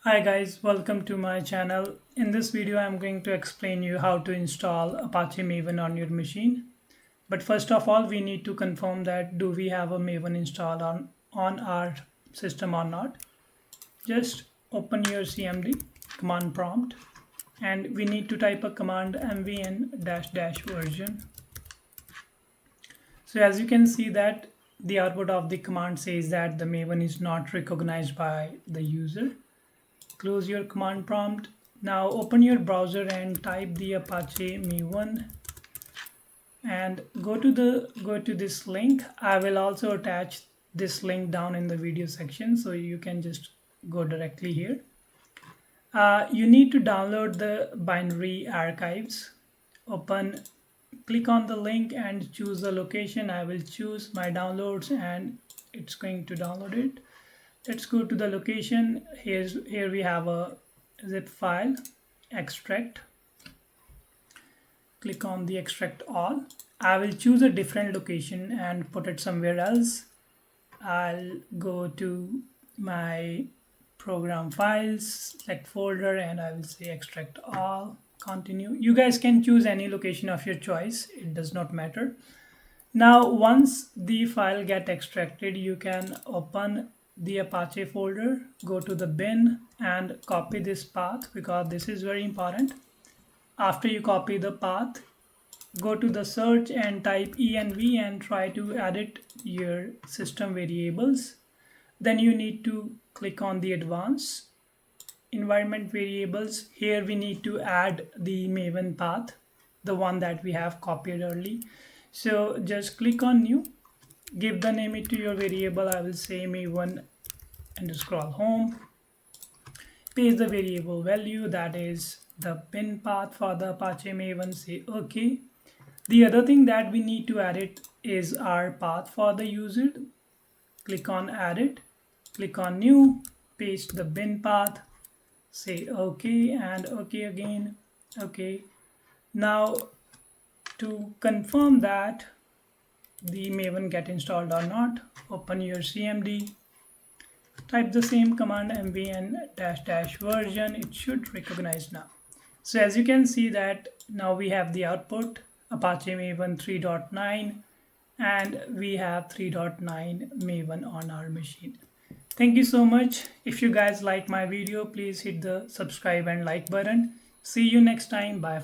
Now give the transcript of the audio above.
Hi guys, welcome to my channel. In this video I'm going to explain you how to install Apache Maven on your machine. But first of all we need to confirm that do we have a Maven installed on our system or not. Just open your CMD command prompt and we need to type a command mvn dash dash version. So as you can see that the output of the command says that the Maven is not recognized by the user. Close your command prompt. Now open your browser and type the Apache Maven and go to this link. I will also attach this link down in the video section so you can just go directly here. You need to download the binary archives. Click on the link and choose the location. I will choose my downloads and it's going to download it. Let's go to the location. Here we have a zip file, extract. Click on the extract all. I will choose a different location and put it somewhere else. I'll go to my program files, select folder, and I will say extract all, continue. You guys can choose any location of your choice. It does not matter. Now, once the file get extracted, you can open the Apache folder, go to the bin and copy this path because this is very important. After you copy the path, go to the search and type env and try to edit your system variables. Then you need to click on the advanced environment variables. Here we need to add the Maven path, the one that we have copied early. So just click on new, give the name to your variable. I will say Maven and scroll home, paste the variable value, that is the bin path for the Apache Maven, say okay. The other thing that we need to edit is our path for the user. Click on edit, click on new, paste the bin path, say okay and okay again, okay. Now to confirm that the Maven get installed or not, open your CMD, type the same command mvn dash dash version. It should recognize now. So as you can see that now we have the output Apache Maven 3.9 and we have 3.9 Maven on our machine. Thank you so much. If you guys like my video, please hit the subscribe and like button. See you next time. Bye.